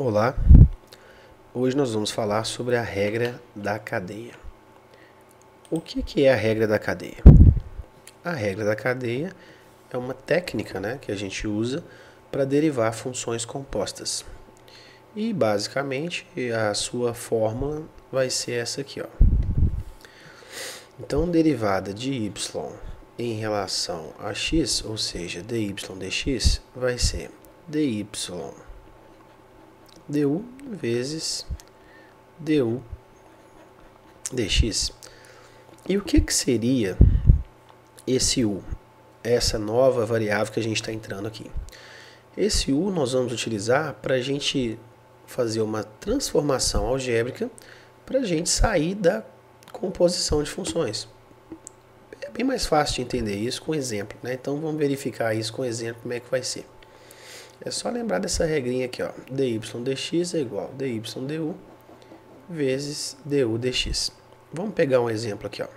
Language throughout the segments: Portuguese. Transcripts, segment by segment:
Olá, hoje nós vamos falar sobre a regra da cadeia. O que é a regra da cadeia? A regra da cadeia é uma técnica, que a gente usa para derivar funções compostas. E basicamente a sua fórmula vai ser essa aqui, ó. Então, derivada de y em relação a x, ou seja, dy dx, vai ser dy du vezes du dx. E o que seria esse u? Essa nova variável que a gente está entrando aqui. Esse u nós vamos utilizar para a gente fazer uma transformação algébrica para a gente sair da composição de funções. É bem mais fácil de entender isso com exemplo, Então vamos verificar isso com exemplo, como é que vai ser. É só lembrar dessa regrinha aqui, ó. dy dx é igual a dy du vezes du dx. Vamos pegar um exemplo aqui, ó.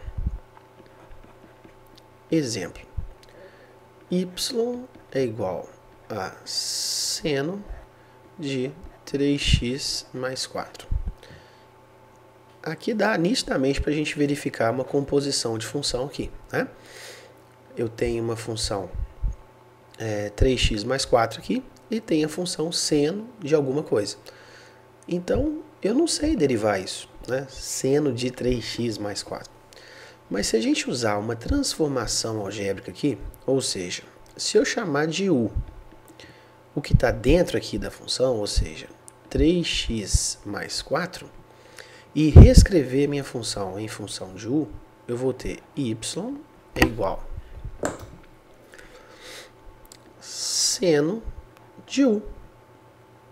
Exemplo. Y é igual a seno de 3x mais 4. Aqui dá nitidamente para a gente verificar uma composição de função aqui, Eu tenho uma função 3x mais 4 aqui e tenho a função seno de alguma coisa. Então, eu não sei derivar isso, Seno de 3x mais 4. Mas se a gente usar uma transformação algébrica aqui, ou seja, se eu chamar de u o que está dentro aqui da função, ou seja, 3x mais 4, e reescrever minha função em função de u, eu vou ter y é igual seno de u.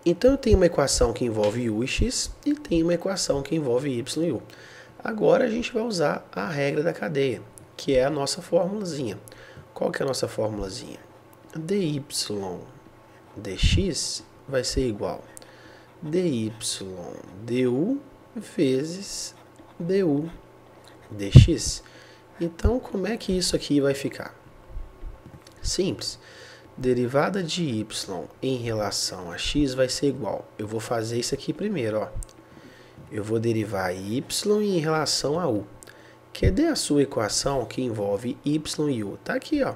Então eu tenho uma equação que envolve u e x e tenho uma equação que envolve y e u. Agora a gente vai usar a regra da cadeia, que é a nossa formulazinha. Qual que é a nossa formulazinha? dy dx vai ser igual a dy du vezes du dx. Então, como é que isso aqui vai ficar? Simples. Derivada de y em relação a x vai ser igual. Eu vou fazer isso aqui primeiro, ó. Eu vou derivar y em relação a u. Cadê a sua equação que envolve y e u? Tá aqui, ó.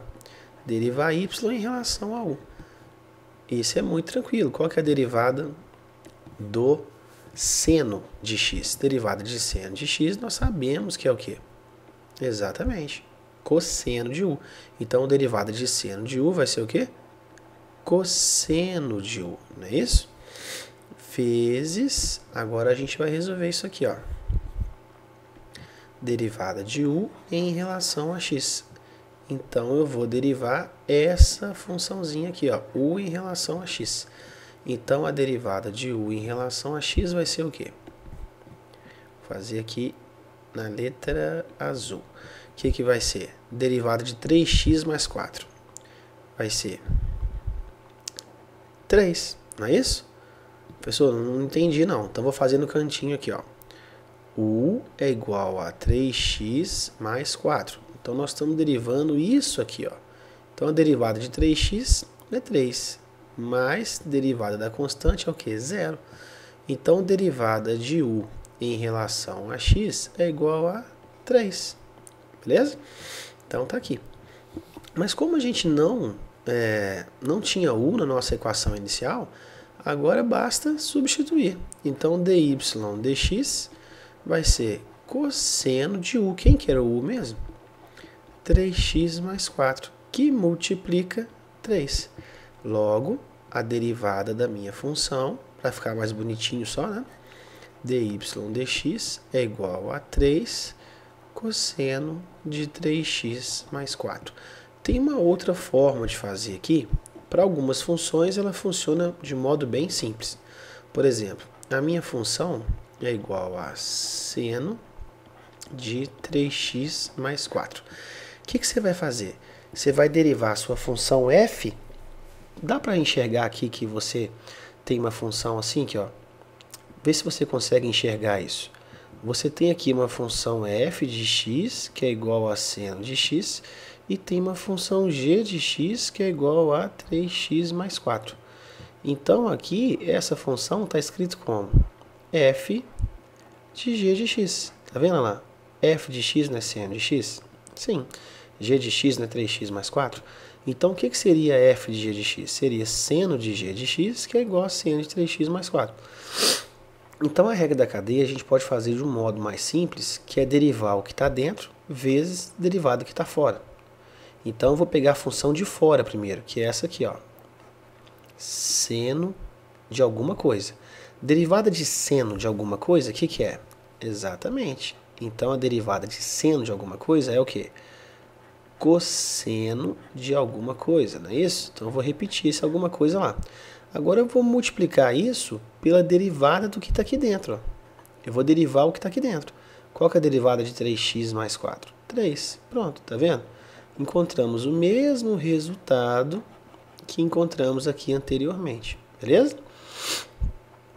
Derivar y em relação a u. Isso é muito tranquilo. Qual que é a derivada do seno de x? Derivada de seno de x, nós sabemos que é o quê? Exatamente. Cosseno de u. Então, a derivada de seno de u vai ser o quê? Cosseno de u, não é isso? Vezes, agora a gente vai resolver isso aqui, ó. Derivada de u em relação a x. Então, eu vou derivar essa funçãozinha aqui, ó, u em relação a x. Então, a derivada de u em relação a x vai ser o quê? Vou fazer aqui na letra azul. O que vai ser? Derivada de 3x mais 4. Vai ser 3, não é isso? Professor, não entendi não. Então, vou fazer no cantinho aqui, ó. U é igual a 3x mais 4. Então, nós estamos derivando isso aqui, ó. Então, a derivada de 3x é 3. Mais derivada da constante é o quê? 0. Então, derivada de u em relação a x é igual a 3. Beleza? Então, tá aqui. Mas como a gente não tinha u na nossa equação inicial, agora basta substituir. Então, dy dx vai ser cosseno de u. Quem que era o u mesmo? 3x mais 4, que multiplica 3. Logo, a derivada da minha função, para ficar mais bonitinho só, dy dx é igual a 3 cosseno de 3x mais 4. Tem uma outra forma de fazer aqui. Para algumas funções, ela funciona de modo bem simples. Por exemplo, a minha função é igual a seno de 3x mais 4. O que você vai fazer? Você vai derivar a sua função f. Dá para enxergar aqui que você tem uma função assim, aqui, ó. Vê se você consegue enxergar isso. Você tem aqui uma função f de x, que é igual a seno de x, e tem uma função g de x, que é igual a 3x mais 4. Então aqui essa função está escrito como f de g de x. Tá vendo lá? F de x não é seno de x? Sim. G de x não é 3x mais 4? Então o que seria f de g de x? Seria seno de g de x, que é igual a seno de 3x mais 4. Então a regra da cadeia a gente pode fazer de um modo mais simples, que é derivar o que está dentro vezes derivado que está fora. Então eu vou pegar a função de fora primeiro, que é essa aqui, ó. Seno de alguma coisa. Derivada de seno de alguma coisa, o que é? Exatamente. Então a derivada de seno de alguma coisa é o quê? Cosseno de alguma coisa, não é isso? Então eu vou repetir esse alguma coisa lá. Agora eu vou multiplicar isso pela derivada do que está aqui dentro. Ó. Eu vou derivar o que está aqui dentro. Qual que é a derivada de 3x mais 4? 3. Pronto, tá vendo? Encontramos o mesmo resultado que encontramos aqui anteriormente. Beleza?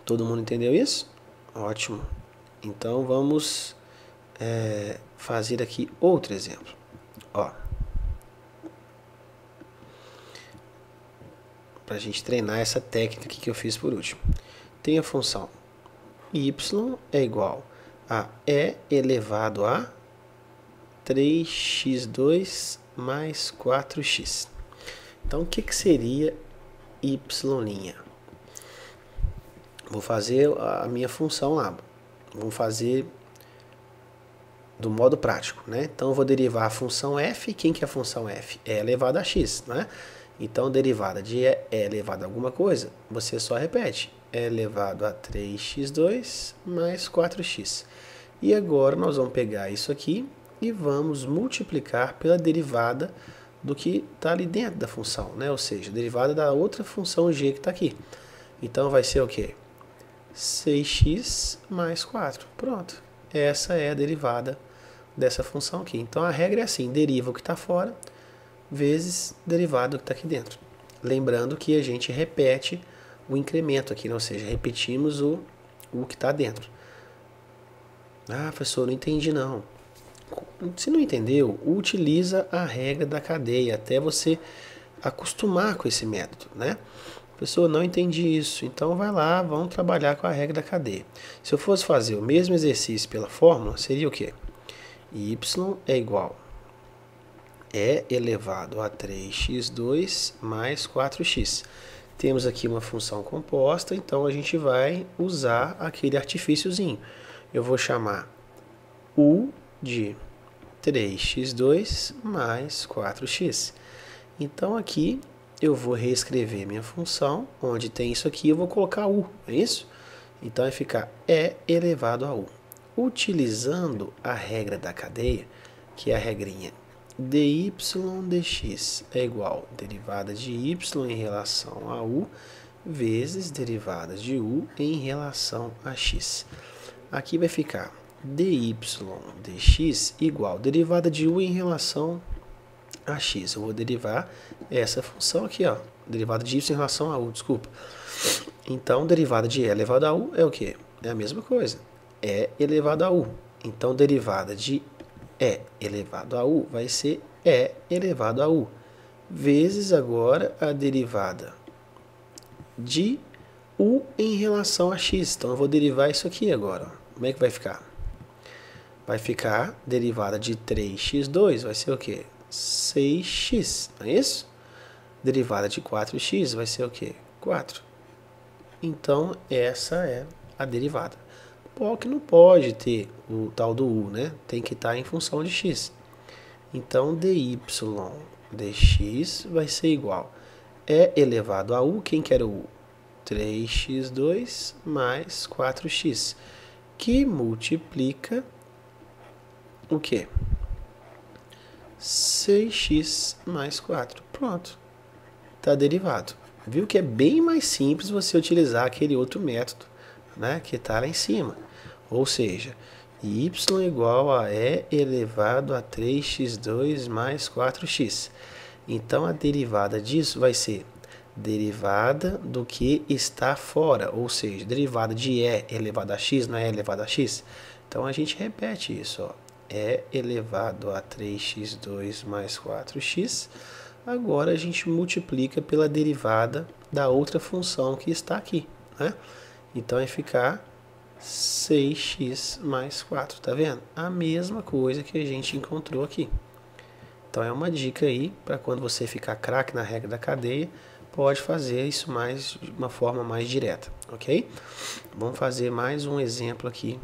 Todo mundo entendeu isso? Ótimo. Então vamos fazer aqui outro exemplo. Ó. Para a gente treinar essa técnica aqui que eu fiz por último. Tem a função y é igual a e elevado a 3x2 mais 4x. Então, o que seria y'? Vou fazer a minha função lá. Vamos fazer do modo prático, né? Então, eu vou derivar a função f. Quem que é a função f? É elevado a x, né? Então, derivada de e elevado a alguma coisa, você só repete. É elevado a 3x2 mais 4x. E agora, nós vamos pegar isso aqui e vamos multiplicar pela derivada do que está ali dentro da função, né? Ou seja, derivada da outra função g que está aqui. Então, vai ser o quê? 6x mais 4. Pronto. Essa é a derivada dessa função aqui. Então, a regra é assim, deriva o que está fora vezes derivado do que está aqui dentro. Lembrando que a gente repete o incremento aqui, né? Ou seja, repetimos o que está dentro. Ah, professor, não entendi não. Se não entendeu, utiliza a regra da cadeia até você acostumar com esse método, né? Professor, não entendi isso. Então vai lá, vamos trabalhar com a regra da cadeia. Se eu fosse fazer o mesmo exercício pela fórmula, seria o quê? Y é igual e elevado a 3x2 mais 4x. Temos aqui uma função composta, então a gente vai usar aquele artifíciozinho. Eu vou chamar u de 3x2 mais 4x. Então aqui eu vou reescrever minha função, onde tem isso aqui, eu vou colocar u, é isso? Então vai ficar e elevado a u. Utilizando a regra da cadeia, que é a regrinha dy dx é igual a derivada de y em relação a u vezes derivada de u em relação a x. Aqui vai ficar dy dx igual a derivada de u em relação a x. Eu vou derivar essa função aqui, ó, derivada de y em relação a u, desculpa. Então, derivada de e elevado a u é o quê? É a mesma coisa, e elevado a u. Então, derivada de e elevado a u vai ser e elevado a u, vezes agora a derivada de u em relação a x. Então, eu vou derivar isso aqui agora. Ó. Como é que vai ficar? Vai ficar derivada de 3x2, vai ser o quê? 6x, não é isso? Derivada de 4x vai ser o quê? 4. Então, essa é a derivada. Que não pode ter o tal do u, né? Tem que estar em função de x. Então, dy dx vai ser igual e elevado a u, quem quer o u? 3x2 mais 4x, que multiplica o quê? 6x mais 4. Pronto. Está derivado. Viu que é bem mais simples você utilizar aquele outro método, né, que está lá em cima. Ou seja, y igual a e elevado a 3x2 mais 4x. Então, a derivada disso vai ser derivada do que está fora, ou seja, derivada de e elevado a x não é e elevado a x. Então, a gente repete isso, ó. E elevado a 3x2 mais 4x Agora a gente multiplica pela derivada da outra função que está aqui, né? Então vai ficar 6x mais 4, tá vendo? A mesma coisa que a gente encontrou aqui. Então é uma dica aí para quando você ficar craque na regra da cadeia, pode fazer isso de uma forma mais direta, ok? Vamos fazer mais um exemplo aqui.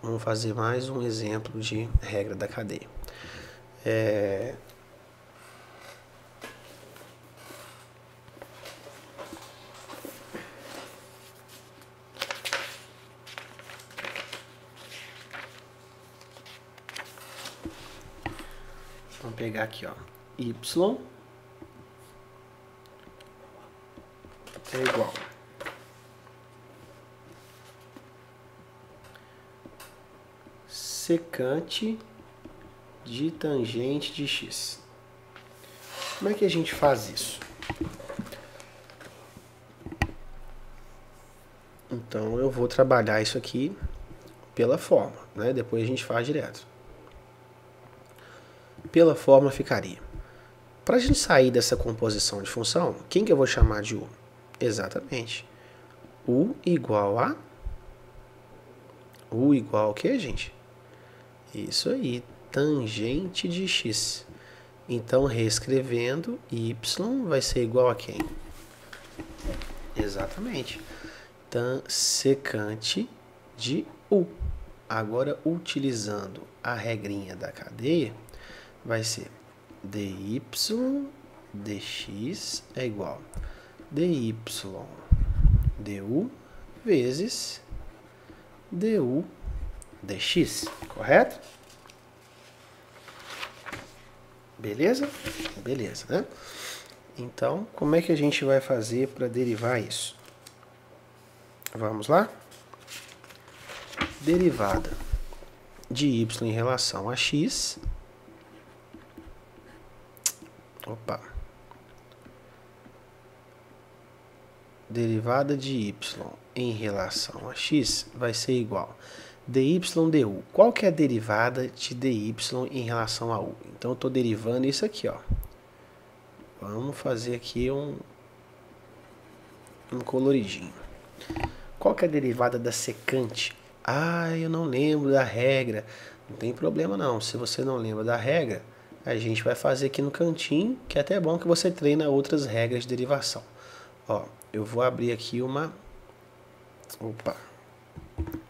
Vamos fazer mais um exemplo de regra da cadeia. Vamos pegar aqui, ó, y é igual secante de tangente de x. Como é que a gente faz isso? Então eu vou trabalhar isso aqui pela forma, né? Depois a gente faz direto. Pela forma ficaria. Para a gente sair dessa composição de função, quem que eu vou chamar de u? Exatamente. U igual a... U igual ao que, gente? Isso aí, tangente de x. Então, reescrevendo, y vai ser igual a quem? Exatamente. Secante de u. Agora, utilizando a regrinha da cadeia, vai ser dy dx é igual dy du vezes du dx, correto? Beleza? Beleza, né? Então, como é que a gente vai fazer para derivar isso? Vamos lá? Derivada de y em relação a x. Opa. Derivada de y em relação a x vai ser igual dy du. Qual que é a derivada de dy em relação a u? Então, eu estou derivando isso aqui, ó. Vamos fazer aqui um coloridinho. Qual que é a derivada da secante? Ah, eu não lembro da regra. Não tem problema não. Se você não lembra da regra, a gente vai fazer aqui no cantinho, que é até bom que você treina outras regras de derivação. Ó, eu vou abrir aqui uma... Opa!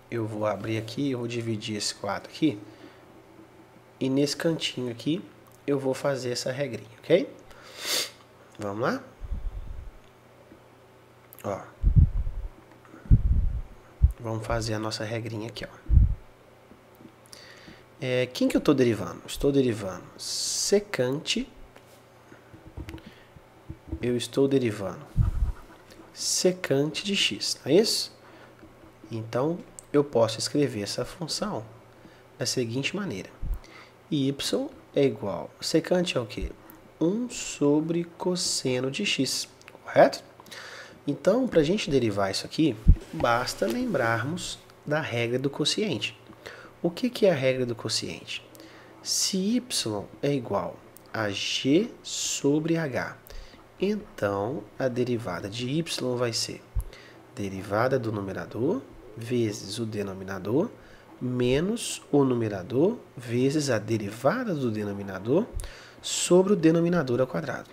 Eu vou abrir aqui, eu vou dividir esse quadro aqui. E nesse cantinho aqui, eu vou fazer essa regrinha, ok? Vamos lá? Ó. Vamos fazer a nossa regrinha aqui, ó. Quem que eu estou derivando? Estou derivando secante. Eu estou derivando secante de x, não é isso? Então, eu posso escrever essa função da seguinte maneira. Y é igual... Secante é o quê? 1 sobre cosseno de x, correto? Então, para a gente derivar isso aqui, basta lembrarmos da regra do quociente. O que é a regra do quociente? Se y é igual a g sobre h, então a derivada de y vai ser derivada do numerador vezes o denominador menos o numerador vezes a derivada do denominador sobre o denominador ao quadrado.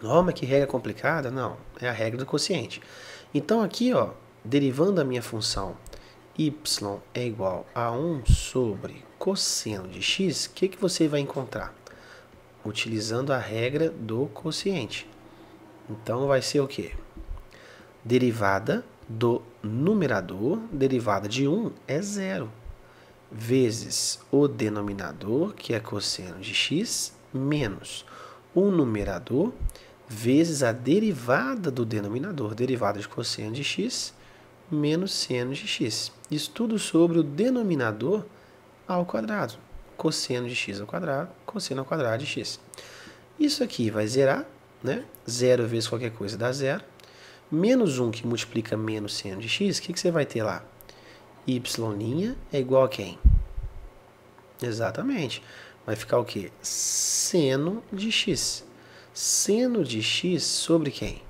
Não, mas que regra complicada? Não, é a regra do quociente. Então aqui, ó, derivando a minha função y é igual a 1 sobre cosseno de x, o que você vai encontrar? Utilizando a regra do quociente. Então vai ser o quê? Derivada do numerador, derivada de 1 é 0, vezes o denominador, que é cosseno de x, menos o numerador, vezes a derivada do denominador, derivada de cosseno de x, menos seno de x. Isso tudo sobre o denominador ao quadrado. Cosseno de x ao quadrado, cosseno ao quadrado de x. Isso aqui vai zerar, né? 0 vezes qualquer coisa dá 0. Menos 1 que multiplica menos seno de x, o que você vai ter lá? Y' é igual a quem? Exatamente. Vai ficar o quê? Seno de x. Seno de x sobre quem?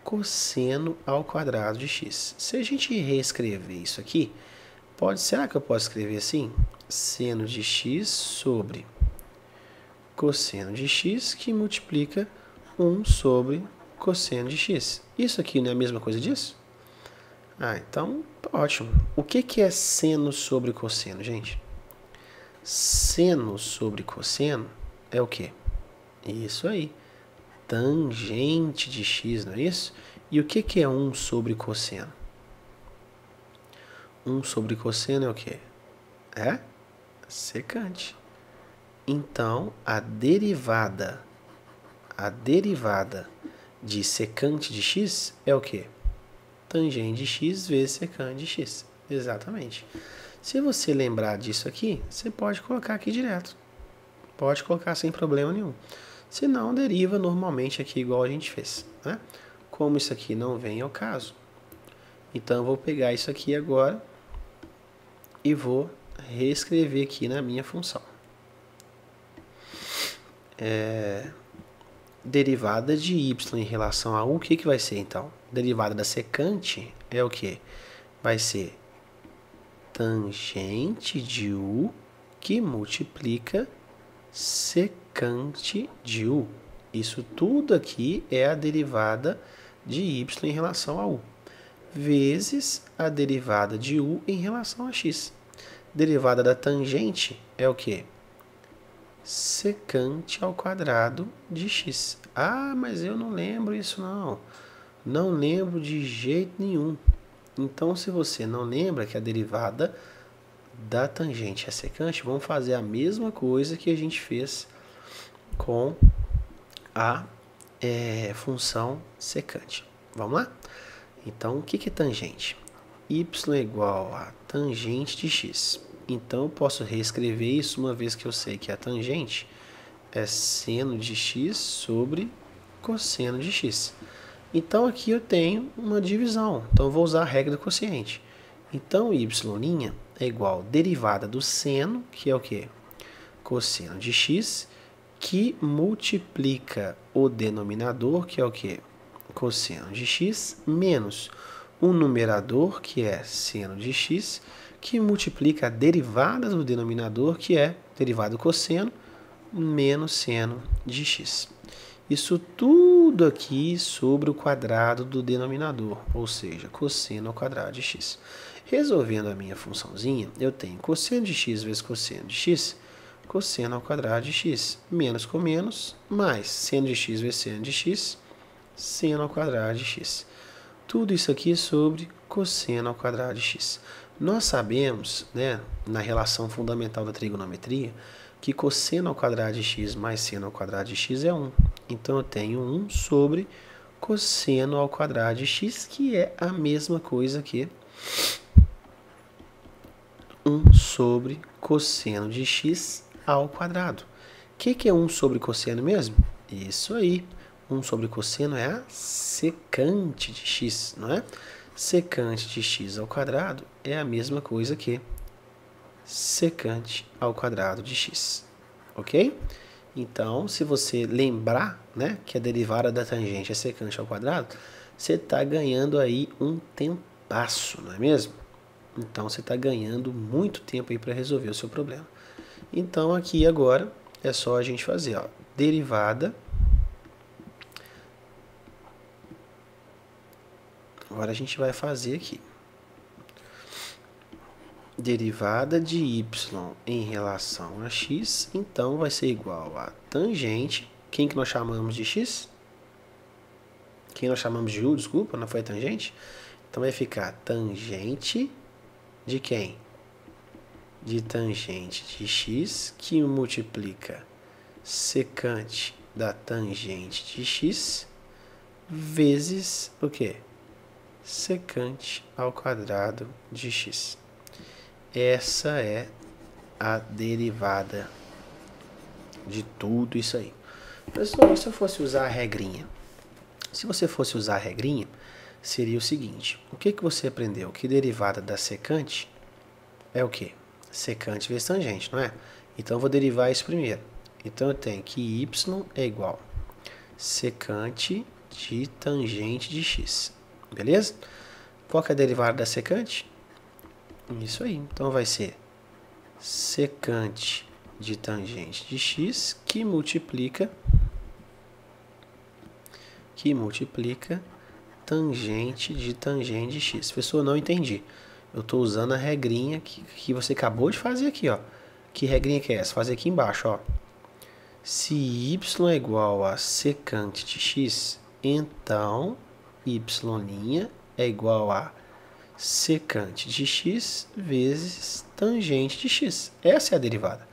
Cosseno ao quadrado de x. Se a gente reescrever isso aqui, será que eu posso escrever assim? Seno de x sobre cosseno de x, que multiplica 1 sobre cosseno de x. Isso aqui não é a mesma coisa disso? Então, ótimo. O que é seno sobre cosseno, gente? Seno sobre cosseno é o quê? Isso aí. Tangente de x, não é isso? E o que é 1 sobre cosseno? 1 sobre cosseno é o quê? É secante. Então, a derivada de secante de x é o quê? Tangente de x vezes secante de x. Exatamente. Se você lembrar disso aqui, você pode colocar aqui direto. Pode colocar sem problema nenhum. Se não, deriva normalmente aqui igual a gente fez, né? Como isso aqui não vem ao caso, então eu vou pegar isso aqui agora e vou reescrever aqui na minha função. Derivada de y em relação a u, o que vai ser então? Derivada da secante é o que? Vai ser tangente de u que multiplica secante de u. Isso tudo aqui é a derivada de y em relação a u, vezes a derivada de u em relação a x. Derivada da tangente é o que? Secante ao quadrado de x. Mas eu não lembro isso não. Não lembro de jeito nenhum. Então, se você não lembra que a derivada da tangente é secante, vamos fazer a mesma coisa que a gente fez com a função secante. Vamos lá? Então, o que é tangente? Y é igual a tangente de x. Então, eu posso reescrever isso uma vez que eu sei que a tangente é seno de x sobre cosseno de x. Então, aqui eu tenho uma divisão. Então, eu vou usar a regra do quociente. Então, y' é igual a derivada do seno, que é o quê? Cosseno de x, que multiplica o denominador, que é o quê? Cosseno de x, menos o numerador, que é seno de x, que multiplica a derivada do denominador, que é derivada do cosseno, menos seno de x. Isso tudo aqui sobre o quadrado do denominador, ou seja, cosseno ao quadrado de x. Resolvendo a minha funçãozinha, eu tenho cosseno de x vezes cosseno de x, cosseno ao quadrado de x, menos com menos, mais seno de x vezes seno de x, seno ao quadrado de x. Tudo isso aqui sobre cosseno ao quadrado de x. Nós sabemos, né, na relação fundamental da trigonometria, que cosseno ao quadrado de x mais seno ao quadrado de x é 1. Então, eu tenho 1 sobre cosseno ao quadrado de x, que é a mesma coisa que 1 sobre cosseno de x ao quadrado. O que é 1 sobre cosseno mesmo? Isso aí. 1 sobre cosseno é a secante de x, não é? Secante de x ao quadrado é a mesma coisa que secante ao quadrado de x, ok? Então, se você lembrar, né, que a derivada da tangente é secante ao quadrado, você está ganhando aí um tempasso, não é mesmo? Então, você está ganhando muito tempo aí para resolver o seu problema. Então, aqui agora é só a gente fazer, ó, derivada. Agora a gente vai fazer aqui. Derivada de y em relação a x, então vai ser igual a tangente. Quem que nós chamamos de x? Quem nós chamamos de u, desculpa, não foi a tangente? Então vai ficar tangente de quem? De tangente de x, que multiplica secante da tangente de x, vezes o quê? Secante ao quadrado de x. Essa é a derivada de tudo isso aí. Pessoal, se eu fosse usar a regrinha? Se você fosse usar a regrinha, seria o seguinte. O que você aprendeu? Que derivada da secante é o quê? Secante vezes tangente, não é? Então eu vou derivar isso primeiro. Então eu tenho que y é igual secante de tangente de x. Beleza? Qual que é a derivada da secante? Isso aí. Então vai ser secante de tangente de x que multiplica tangente de tangente de x. Professor, não entendi. Eu estou usando a regrinha que você acabou de fazer aqui, ó. Que regrinha que é essa? Fazer aqui embaixo, ó. Se y é igual a secante de x, então y' é igual a secante de x vezes tangente de x. Essa é a derivada.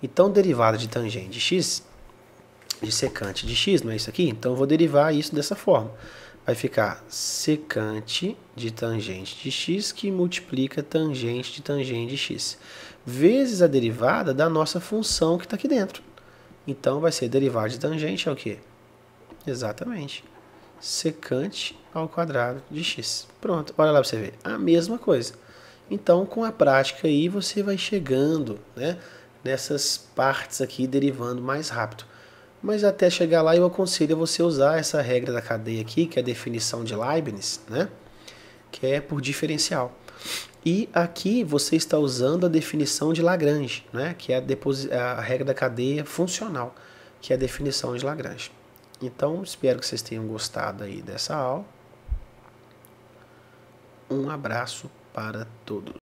Então, derivada de tangente de x, de secante de x, não é isso aqui? Então, eu vou derivar isso dessa forma. Vai ficar secante de tangente de x que multiplica tangente de x, vezes a derivada da nossa função que está aqui dentro. Então, vai ser derivada de tangente é o quê? Exatamente. Secante ao quadrado de x. Pronto, olha lá para você ver. A mesma coisa. Então, com a prática aí, você vai chegando, né, nessas partes aqui, derivando mais rápido. Mas até chegar lá, eu aconselho você usar essa regra da cadeia aqui, que é a definição de Leibniz, né, que é por diferencial. E aqui você está usando a definição de Lagrange, né, que é a regra da cadeia funcional, que é a definição de Lagrange. Então, espero que vocês tenham gostado aí dessa aula. Um abraço para todos.